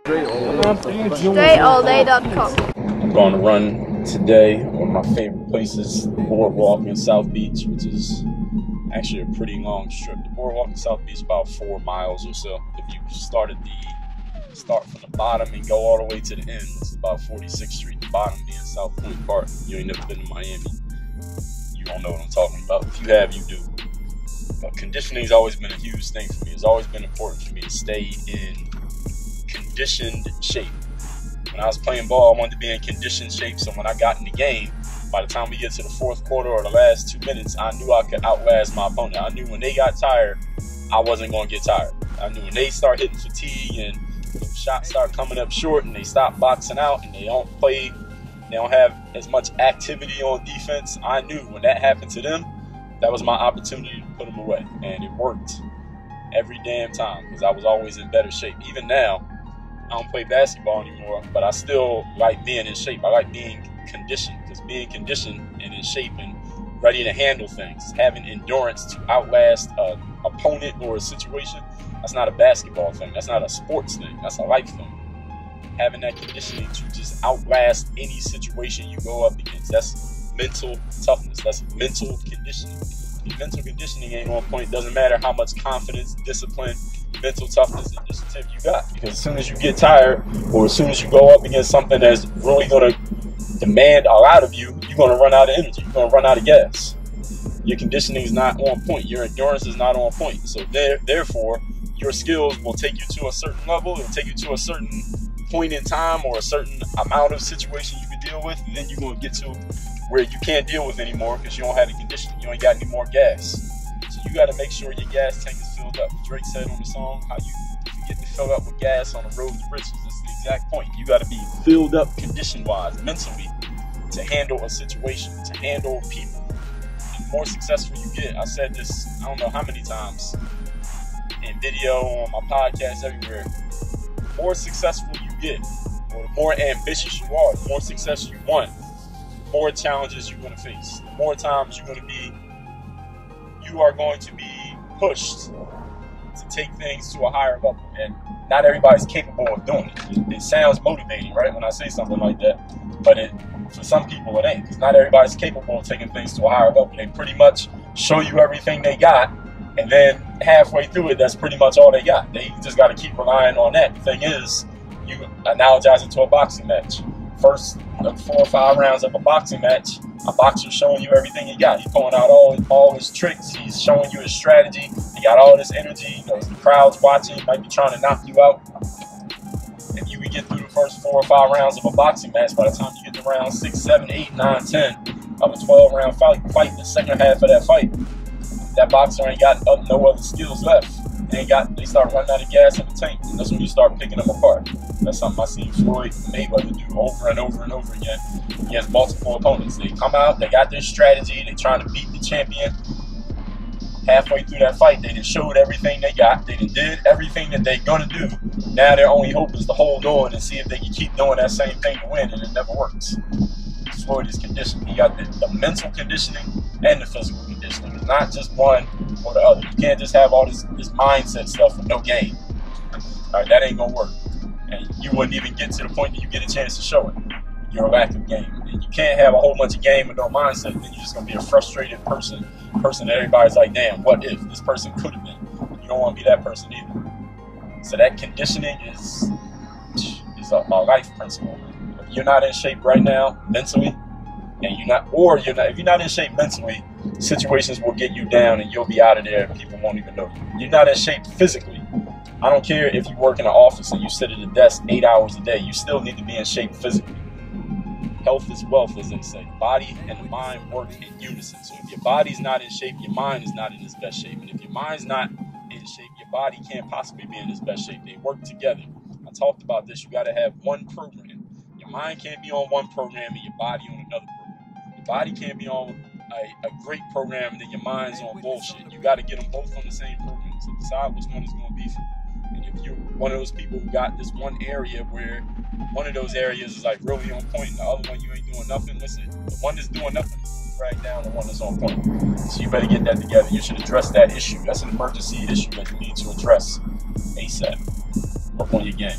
StraightAllDay.com. I'm going to run today. One of my favorite places, the Boardwalk in South Beach, which is actually a pretty long strip. The Boardwalk in South Beach is about 4 miles or so. If you start from the bottom and go all the way to the end, it's about 46th Street, the bottom being South Point Park. You ain't never been to Miami, you don't know what I'm talking about. If you have, you do. But conditioning's always been a huge thing for me. It's always been important for me to stay in conditioned shape. When I was playing ball, I wanted to be in conditioned shape, so when I got in the game, by the time we get to the fourth quarter or the last 2 minutes, I knew I could outlast my opponent. I knew when they got tired, I wasn't going to get tired. I knew when they start hitting fatigue and shots start coming up short and they stop boxing out and they don't have as much activity on defense, I knew when that happened to them, that was my opportunity to put them away. And it worked every damn time because I was always in better shape. Even now, I don't play basketball anymore, but I still like being in shape. I like being conditioned, because being conditioned and in shape and ready to handle things, having endurance to outlast an opponent or a situation, that's not a basketball thing. That's not a sports thing. That's a life thing. Having that conditioning to just outlast any situation you go up against, that's mental toughness. That's mental conditioning. If mental conditioning ain't on point, doesn't matter how much confidence, discipline, mental toughness, and initiative you got. Because as soon as you get tired, or as soon as you go up against something that's really going to demand a lot of you, you're going to run out of energy. You're going to run out of gas. Your conditioning is not on point. Your endurance is not on point. So therefore, your skills will take you to a certain level. It'll take you to a certain point in time or a certain amount of situation you can deal with. And then you're going to get to where you can't deal with anymore because you don't have the conditioning. You ain't got any more gas. So you got to make sure your gas tank is filled up. Drake said on the song, how you get to fill up with gas on the road to riches. That's the exact point. You got to be filled up condition-wise, mentally, to handle a situation, to handle people. And the more successful you get, I said this, I don't know how many times, in video, on my podcast, everywhere, the more successful you get, or the more ambitious you are, the more success you want, the more challenges you're going to face. The more times you are going to be pushed to take things to a higher level. And not everybody's capable of doing it. It sounds motivating, right, when I say something like that, but for some people it ain't, because not everybody's capable of taking things to a higher level. They pretty much show you everything they got, and then halfway through it, that's pretty much all they got. They just got to keep relying on that. The thing is, you analogize it to a boxing match. First 4 or 5 rounds of a boxing match, a boxer's showing you everything he got. He's pulling out all his tricks. He's showing you his strategy. He got all this energy. You know, the crowd's watching. He might be trying to knock you out. If you would get through the first 4 or 5 rounds of a boxing match, by the time you get to round 6, 7, 8, 9, 10 of a 12-round fight, the second half of that fight, that boxer ain't got no other skills left. They start running out of gas in the tank, and that's when you start picking them apart. That's something I seen Floyd Mayweather do over and over and over again against multiple opponents. They come out, they got their strategy, they trying to beat the champion. Halfway through that fight, they just showed everything they got. They did everything that they're gonna do. Now their only hope is to hold on and see if they can keep doing that same thing to win, and it never works. Floyd is conditioned. He got the mental conditioning and the physical conditioning. It's not just one or the other. You can't just have all this mindset stuff with no game. All right, that ain't gonna work. And you wouldn't even get to the point that you get a chance to show it. Your lack of game. And you can't have a whole bunch of game with no mindset. Then you're just gonna be a frustrated person that everybody's like, damn, what if this person could have been? You don't want to be that person either. So that conditioning is a life principle. If you're not in shape right now mentally, and if you're not in shape mentally, situations will get you down and you'll be out of there and people won't even know you. You're not in shape physically. I don't care if you work in an office and you sit at a desk 8 hours a day, you still need to be in shape physically. Health is wealth, as they say. Body and the mind work in unison. So if your body's not in shape, your mind is not in its best shape. And if your mind's not in shape, your body can't possibly be in its best shape. They work together. I talked about this. You got to have one program. Your mind can't be on one program and your body on another program. Your body can't be on a great program and then your mind's on bullshit. You got to get them both on the same program. So decide which one is going to be for you. And if you're one of those people who got this one area where one of those areas is like really on point and the other one you ain't doing nothing, listen, the one that's doing nothing is going to drag down the one that's on point. So you better get that together. You should address that issue. That's an emergency issue that you need to address ASAP. Work on your game.